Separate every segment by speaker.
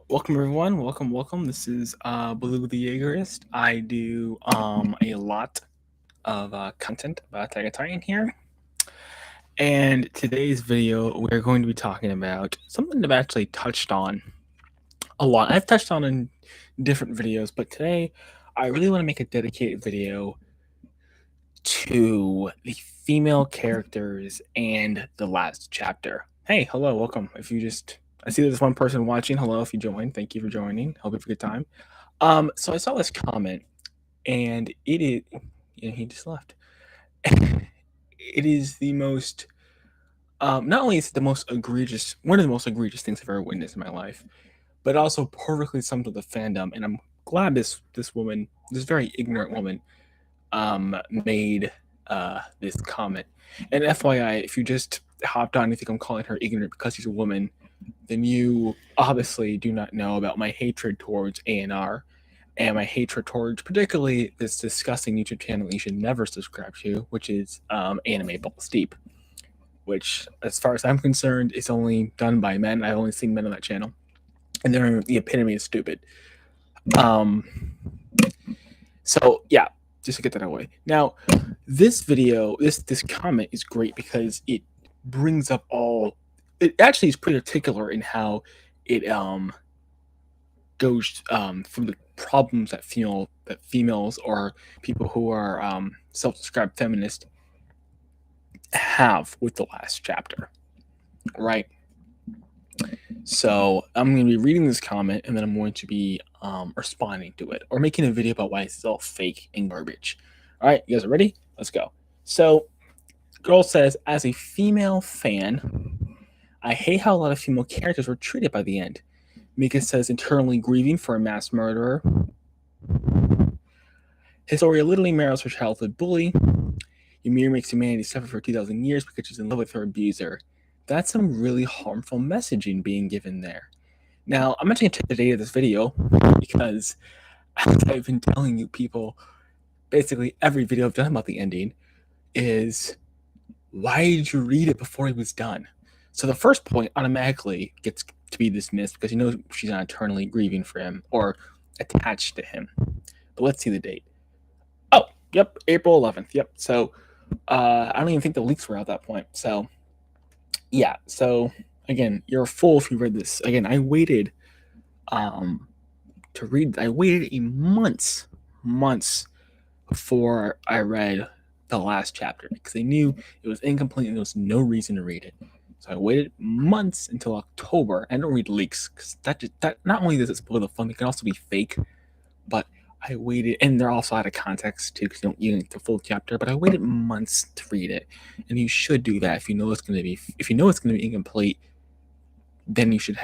Speaker 1: Welcome everyone. Welcome. This is Blue the Jaegerist. I do a lot of content about Attack on Titan here. And today's video we're going to be talking about something I've actually touched on a lot. I've touched on in different videos, but today I really want to make a dedicated video to the female characters and the last chapter. Hey, hello, welcome. I see there's one person watching. Hello, if you joined, thank you for joining. Hope you have a good time. So I saw this comment, and it is, he just left. It is the most, not only is it the most egregious, one of the most egregious things I've ever witnessed in my life, but also perfectly sums up the fandom. And I'm glad this woman, this very ignorant woman, made this comment. And FYI, if you just hopped on and think I'm calling her ignorant because she's a woman, then you obviously do not know about my hatred towards ANR and my hatred towards particularly this disgusting YouTube channel you should never subscribe to, which is Anime Balls Deep, which, as far as I'm concerned, is only done by men. I've only seen men on that channel, and they're the epitome of stupid. So yeah, just to get that away. Now, this video, this comment is great because it brings up all. It actually is pretty particular in how it goes from the problems that females or people who are self-described feminist have with the last chapter, right? So I'm going to be reading this comment, and then I'm going to be responding to it or making a video about why it's all fake and garbage. All right, you guys are ready? Let's go. So, girl says, as a female fan, I hate how a lot of female characters were treated by the end. Mika says, internally grieving for a mass murderer. Historia literally marries her childhood bully. Ymir makes humanity suffer for 2,000 years because she's in love with her abuser. That's some really harmful messaging being given there. Now, I'm not going to take the date of this video because, as I've been telling you people, basically every video I've done about the ending is, why did you read it before it was done? So the first point automatically gets to be dismissed because you know she's not eternally grieving for him or attached to him. But let's see the date. Oh, yep, April 11th. Yep. So I don't even think the leaks were out at that point. So yeah. So again, you're a fool if you read this. Again, I waited to read. I waited months before I read the last chapter because I knew it was incomplete and there was no reason to read it. So I waited months until October. I don't read leaks because that not only does it spoil the fun, it can also be fake. But I waited, and they're also out of context too because you don't get the full chapter. But I waited months to read it, and you should do that if you know it's going to be incomplete. Then you should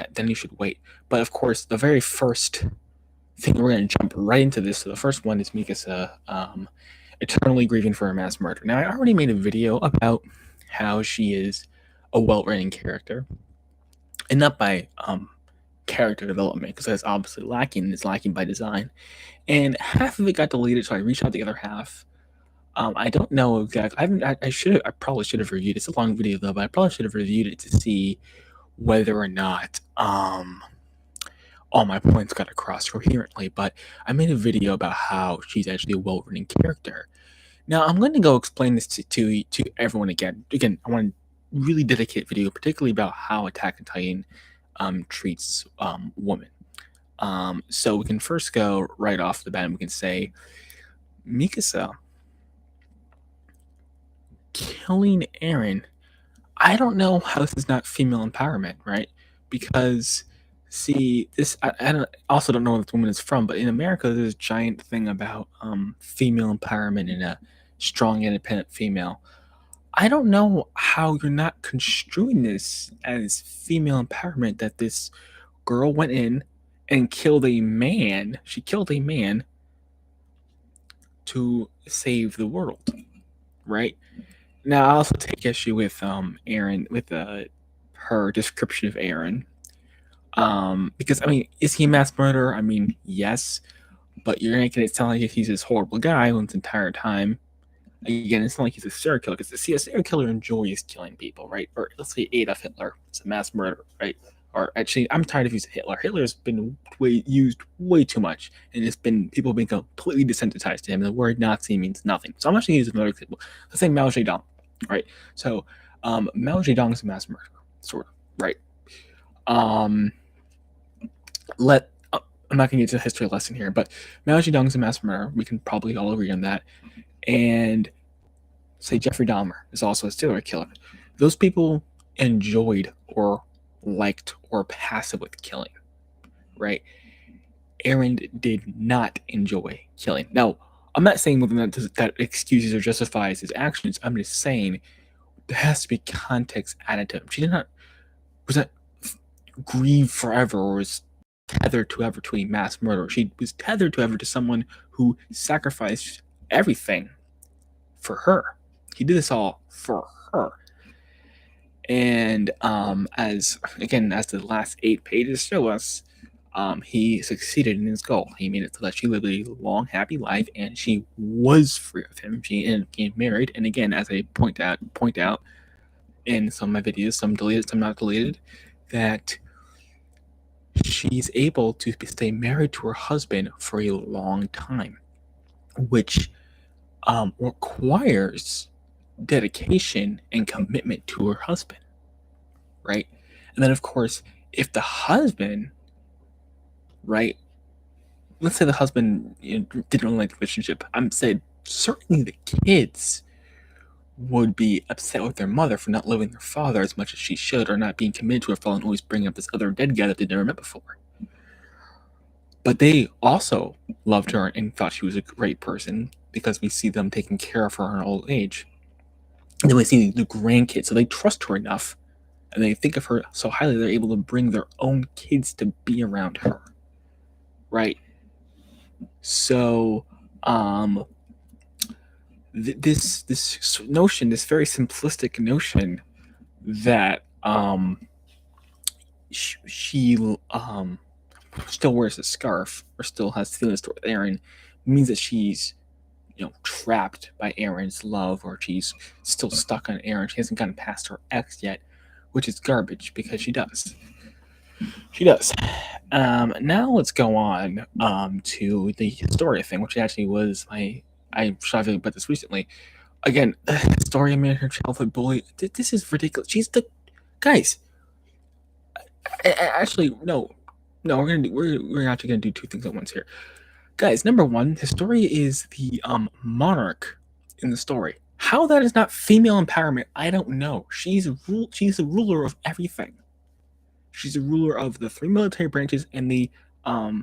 Speaker 1: wait. But of course, the very first thing we're going to jump right into this. So the first one is Mikasa eternally grieving for a mass murder. Now, I already made a video about how she is a well-written character, and not by character development, because that's obviously lacking. It's lacking by design, and half of it got deleted, so I reached out the other half. I don't know exactly. I probably should have reviewed it. It's a long video though, but I probably should have reviewed it to see whether or not all my points got across coherently. But I made a video about how she's actually a well-written character. Now I'm going to go explain this to everyone again. Again, I want to really dedicate a video, particularly about how Attack on Titan treats women. So we can first go right off the bat and we can say Mikasa killing Eren. I don't know how this is not female empowerment, right? Because see, this I also don't know where this woman is from, but in America there's a giant thing about female empowerment and a strong, independent female. I don't know how you're not construing this as female empowerment, that this girl went in and killed a man. She killed a man to save the world, right? Now, I also take issue with Eren, with her description of Eren. Because, I mean, is he a mass murderer? I mean, yes, but you're making it sound like he's this horrible guy who, his entire time, again, it's not like he's a serial killer, because a serial killer enjoys killing people, right? Or let's say Adolf Hitler is a mass murderer, right? or actually, I'm tired of using Hitler. Hitler's been used way too much, and people have been completely desensitized to him. The word Nazi means nothing. So I'm actually using another example. Let's say Mao Zedong, right? So Mao Zedong is a mass murderer, sort of, right? I'm not going to get to a history lesson here, but Mao Zedong is a mass murderer. We can probably all agree on that. And say Jeffrey Dahmer is also a serial killer. Those people enjoyed or liked or passive with killing, right? Aaron did not enjoy killing. Now, I'm not saying that excuses or justifies his actions. I'm just saying there has to be context added to him. She was not grieved forever or was tethered to ever to a mass murderer. She was tethered to someone who sacrificed everything for her. He did this all for her. And as the last 8 pages show us, he succeeded in his goal. He made it so that she lived a long, happy life, and she was free of him. She ended up getting married. And again, as I point out in some of my videos, some deleted, some not deleted, that she's able to stay married to her husband for a long time, which requires dedication and commitment to her husband, right? And then, of course, if the husband, right, let's say the husband didn't really like the relationship, I'm saying certainly the kids would be upset with their mother for not loving their father as much as she should, or not being committed to her father and always bringing up this other dead guy that they never met before. But they also loved her and thought she was a great person because we see them taking care of her in her old age. And then we see the grandkids, so they trust her enough and they think of her so highly they're able to bring their own kids to be around her, right? So this notion, this very simplistic notion that she still wears a scarf or still has feelings toward Aaron means that she's trapped by Aaron's love, or she's still stuck on Aaron. She hasn't gotten past her ex yet, which is garbage because she does. Now let's go on to the Historia thing, which actually was I shot about this recently. Again, Historia made her childhood bully. This is ridiculous. She's the guys. Actually, no. We're actually gonna do 2 things at once here, guys. Number one, Historia is the monarch in the story. How that is not female empowerment, I don't know. She's the ruler of everything. She's the ruler of the 3 military branches and the I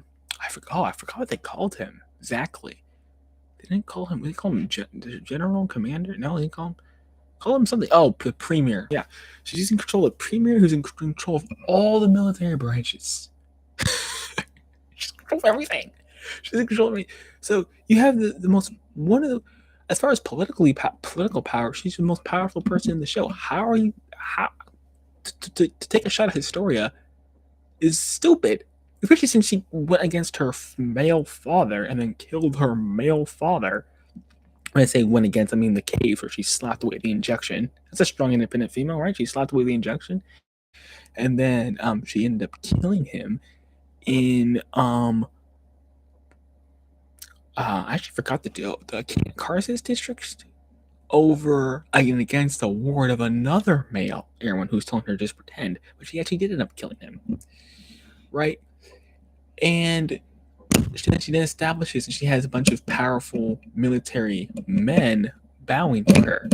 Speaker 1: forgot what they called him exactly. They didn't call him. They call him general commander. No, they call him something. Oh, the premier. Yeah, she's in control of the premier, who's in control of all the military branches. She's in control of everything. She's in control of everything. So you have the most as far as political power, she's the most powerful person in the show. How to take a shot at Historia is stupid, especially since she went against her male father and then killed her male father. When I say went against, I mean the cave where she slapped away the injection. That's a strong, independent female, right? She slapped away the injection, and then she ended up killing him in I actually forgot the Kansas district over against the ward of another male Aaron who's telling her to just pretend, but she actually did end up killing him, right? And she then establishes, and she has a bunch of powerful military men bowing to her.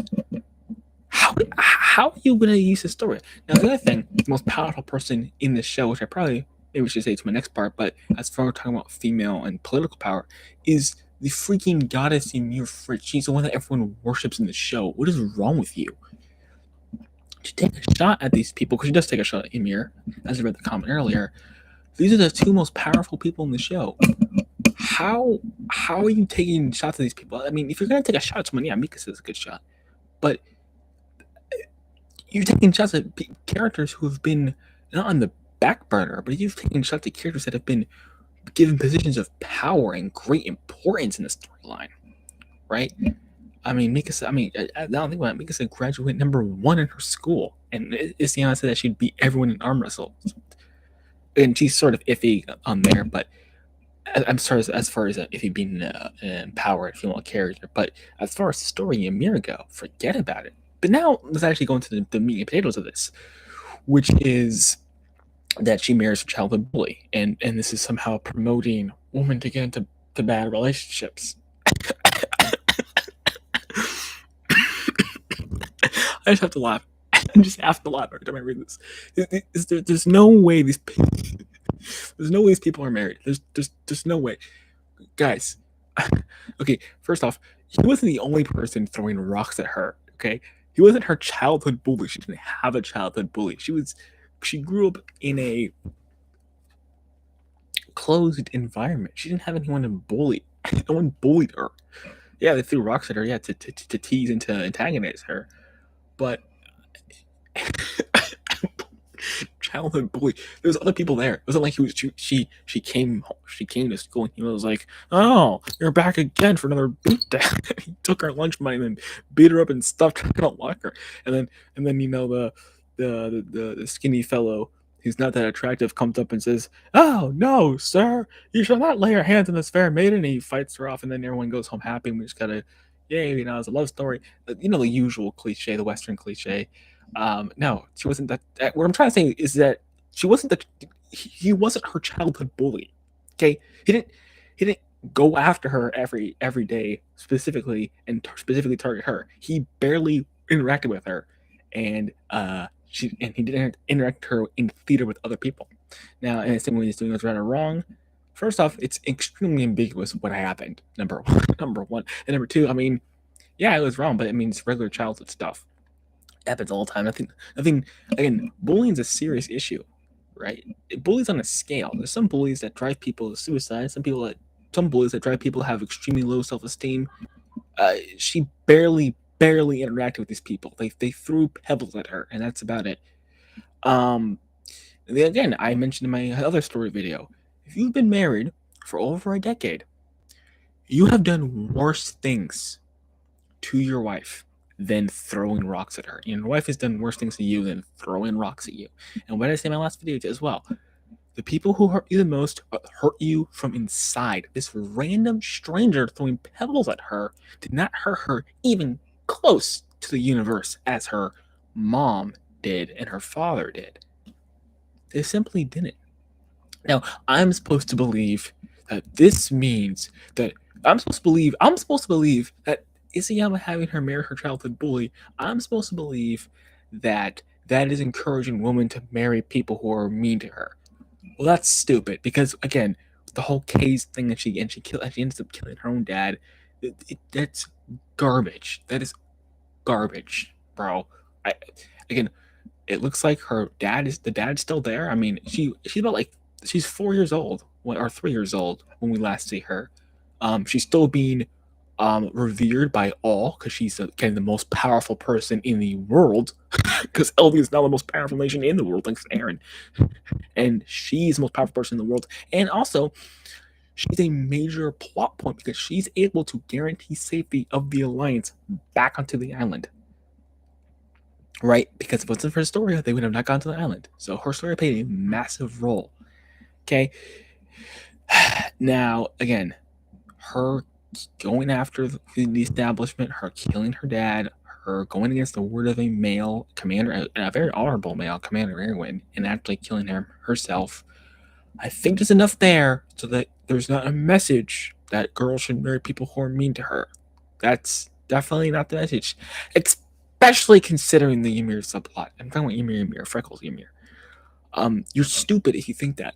Speaker 1: How are you going to use Historia? Now, the other thing, the most powerful person in the show, which maybe we should say to my next part, but as far as talking about female and political power, is the freaking goddess Ymir Fritz. She's the one that everyone worships in the show. What is wrong with you? To take a shot at these people, because she does take a shot at Ymir, as I read the comment earlier. These are the 2 most powerful people in the show. How are you taking shots at these people? I mean, if you're going to take a shot at someone, yeah, Mikasa is a good shot. But you're taking shots at characters who have been not on the back burner, but you've taken shots at characters that have been given positions of power and great importance in the storyline, right? I mean, Mikasa, I don't think about it. Mikasa graduated number 1 in her school, and Isayama said that she'd beat everyone in arm wrestle. and she's sort of iffy on there, but I'm sorry as far as iffy being an empowered female character. But as far as the story Ymir go, forget about it. But now let's actually go into the meat and potatoes of this, which is that she marries her childhood bully, and this is somehow promoting women to get into bad relationships. I just have to laugh. I just have to laugh every time I read this. There's no way these people are married. There's no way, guys. Okay, first off, he wasn't the only person throwing rocks at her. Okay, he wasn't her childhood bully. She didn't have a childhood bully. She grew up in a closed environment. She didn't have anyone to bully. No one bullied her. Yeah, they threw rocks at her. Yeah, to tease and to antagonize her, but childhood bully. There's other people there. It wasn't like she came to school and he was like, "Oh, you're back again for another beatdown." He took her lunch money and then beat her up and stuffed her in a locker. And then the skinny fellow who's not that attractive comes up and says, "Oh no, sir, you shall not lay your hands on this fair maiden." And he fights her off, and then everyone goes home happy. And we just gotta, yay, it's a love story. The usual cliche, the Western cliche. No, she wasn't that. What I'm trying to say is that she wasn't he wasn't her childhood bully. Okay, he didn't go after her every day specifically and specifically target her. He barely interacted with her, and he didn't interact with her in theater with other people. Now, and the same way he's doing was right or wrong. First off, it's extremely ambiguous what happened. Number one, and number two, I mean, yeah, it was wrong, but it means regular childhood stuff happens all the time. Nothing. Again, bullying is a serious issue, right? Bullies on a scale. There's some bullies that drive people to suicide. Some bullies that drive people to have extremely low self-esteem. She barely interacted with these people. They threw pebbles at her, and that's about it. Again, I mentioned in my other story video, if you've been married for over a decade, you have done worse things to your wife than throwing rocks at her. Your wife has done worse things to you than throwing rocks at you. And what did I say in my last video as well? The people who hurt you the most hurt you from inside. This random stranger throwing pebbles at her did not hurt her even close to the universe as her mom did and her father did. They simply didn't. Now, I'm supposed to believe that this means that I'm supposed to believe that Isayama having her marry her childhood bully, I'm supposed to believe that is encouraging women to marry people who are mean to her. Well, that's stupid because again, the whole case thing that she ends up killing her own dad. That's garbage. That is garbage, bro. It looks like the dad's still there. I mean, she's 4 years old or 3 years old when we last see her. She's still being revered by all because she's again the most powerful person in the world. Because LV is now the most powerful nation in the world, thanks to Eren, and she's the most powerful person in the world. And also, she's a major plot point because she's able to guarantee safety of the Alliance back onto the island. Right? Because if it wasn't for Historia, they would have not gone to the island. So her story played a massive role. Okay. Now, again, her going after the establishment, her killing her dad, her going against the word of a male commander, a very honorable male, Commander Erwin, and actually killing him herself. I think there's enough there so that there's not a message that girls should marry people who are mean to her. That's definitely not the message. Especially considering the Ymir subplot. I'm talking about Ymir, Freckles Ymir. You're stupid if you think that.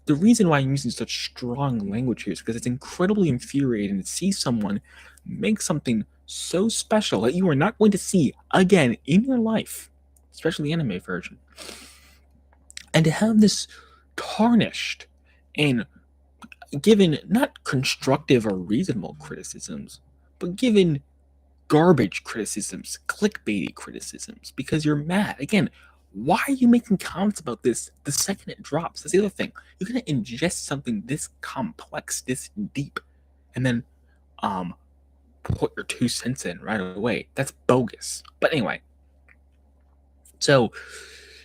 Speaker 1: The reason why I'm using such strong language here is because it's incredibly infuriating to see someone make something so special that you are not going to see again in your life, especially the anime version, and to have this tarnished and given not constructive or reasonable criticisms, but given garbage criticisms, clickbaity criticisms, because you're mad. Again, why are you making comments about this the second it drops? That's the other thing. You're gonna ingest something this complex, this deep, and then put your 2 cents in right away. That's bogus. But anyway, so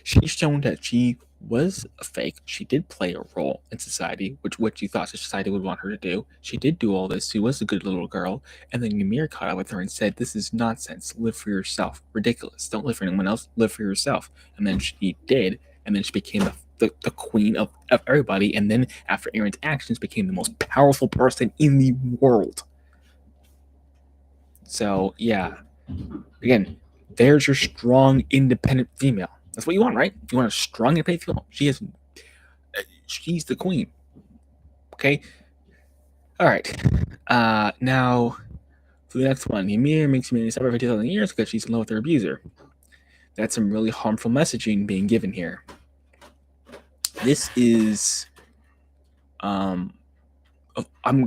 Speaker 1: she's shown that she was a fake. She did play a role in society, which you thought society would want her to do. She did do all this. She was a good little girl. And then Ymir caught up with her and said, "This is nonsense. Live for yourself. Ridiculous. Don't live for anyone else. Live for yourself." And then she did. And then she became the queen of everybody. And then after Aaron's actions, became the most powerful person in the world. So, yeah. Again, there's your strong, independent female. That's what you want, right? You want a strong, independent female. She's the queen. Okay. All right. Now, for the next one, Ymir makes me separate for 2,000 years because she's in love with her abuser. That's some really harmful messaging being given here. This is, I'm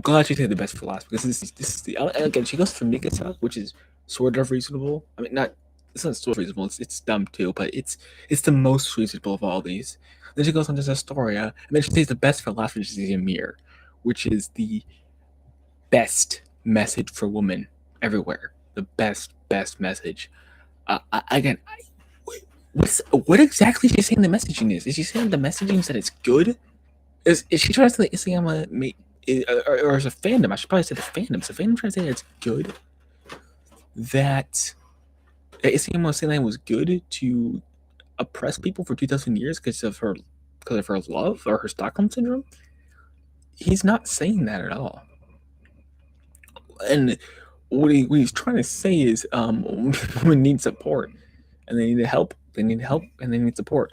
Speaker 1: glad you say the best for last because this is the again. She goes for Mikasa, which is sort of reasonable. I mean, not it's not sort of reasonable. It's dumb too, but it's the most reasonable of all these. Then she goes on to Astoria, and then she says the best for last, which is Ymir, which is the best message for women everywhere. The best message. Again, what exactly is she saying the messaging is? Is she saying the messaging is that it's good? Is she trying to say that Isayama or as a fandom? I should probably say the fandom. So fandom trying to say that it's good. That Isayama was saying that it was good to oppress people for 2,000 years because of her love or her Stockholm syndrome. He's not saying that at all. And what he's trying to say is women need support and they need help. They need help and they need support.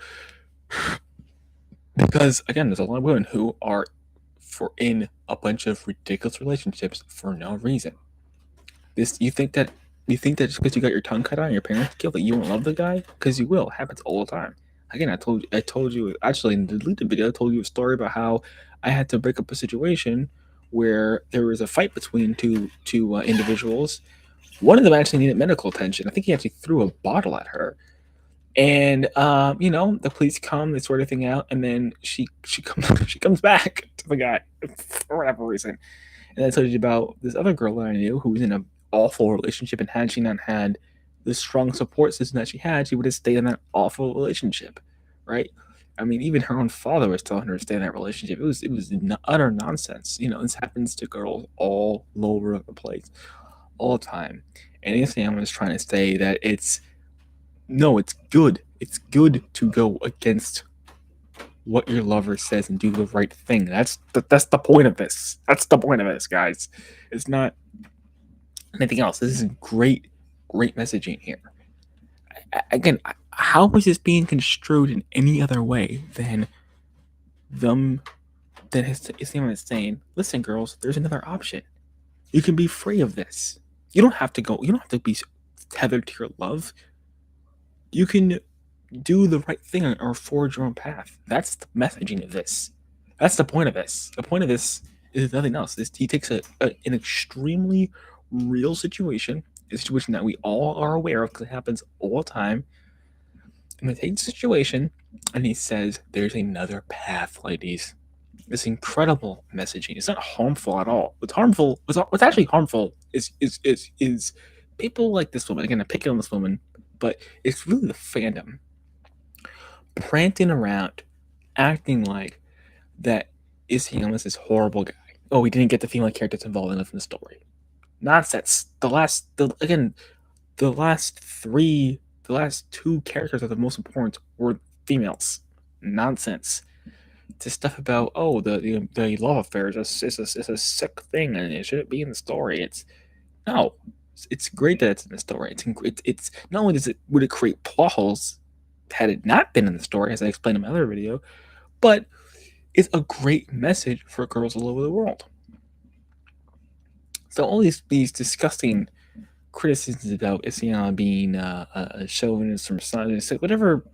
Speaker 1: Because again, there's a lot of women who are in a bunch of ridiculous relationships for no reason. You think that just because you got your tongue cut out and your parents killed that you won't love the guy? Because you will. It happens all the time. Again, I told you actually in the deleted video, I told you a story about how I had to break up a situation where there was a fight between two individuals. One of them actually needed medical attention. I think he actually threw a bottle at her. And the police come, they sort everything out, and then she comes back to the guy for whatever reason. And I told you about this other girl that I knew who was in an awful relationship, and had she not had the strong support system that she had, she would have stayed in that awful relationship, right? I mean, even her own father was telling her to stay in that relationship. It was utter nonsense. This happens to girls all over the place, all the time. And Isayama is trying to say that it's good. It's good to go against what your lover says and do the right thing. That's the point of this. That's the point of this, guys. It's not anything else. This is great messaging here. Again, how is this being construed in any other way than Isayama is saying, listen, girls, there's another option. You can be free of this. You don't have to be tethered to your love. You can do the right thing or forge your own path. That's the messaging of this. That's the point of this. The point of this is nothing else. He takes an extremely real situation, a situation that we all are aware of because it happens all the time, and he takes the situation and he says, "There's another path, ladies." This incredible messaging. It's not harmful at all. What's actually harmful is people like this woman. Again, I'm picking on this woman, but it's really the fandom prancing around, acting like that Isayama is this horrible guy. Oh, we didn't get the female characters involved enough in the story. Nonsense. The last two characters that are the most important were females. Nonsense. To stuff about the love affair is a sick thing and it shouldn't be in the story. It's great that it's in the story. It's not only would it create plot holes had it not been in the story, as I explained in my other video, but it's a great message for girls all over the world. So all these disgusting criticisms about Isayama being a chauvinist or misogynist, whatever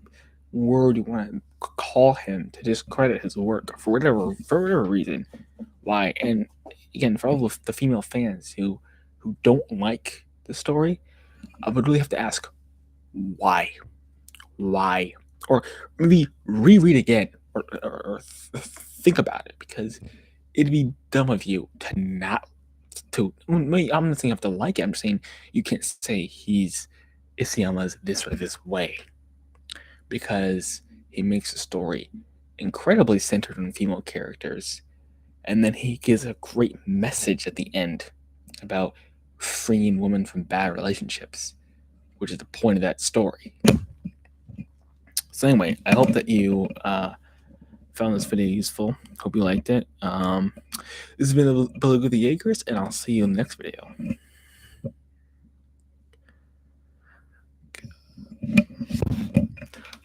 Speaker 1: word you want to call him to discredit his work for whatever reason, why? And again, for all of the female fans who don't like the story, I would really have to ask why, or maybe reread again or think about it, because it'd be dumb of you to not to. I'm not saying you have to like it. I'm saying you can't say Isayama's this or this way, because he makes the story incredibly centered on female characters, and then he gives a great message at the end about freeing women from bad relationships, which is the point of that story. So anyway, I hope that you found this video useful. Hope you liked it. This has been Billy with the Jaegers, and I'll see you in the next video.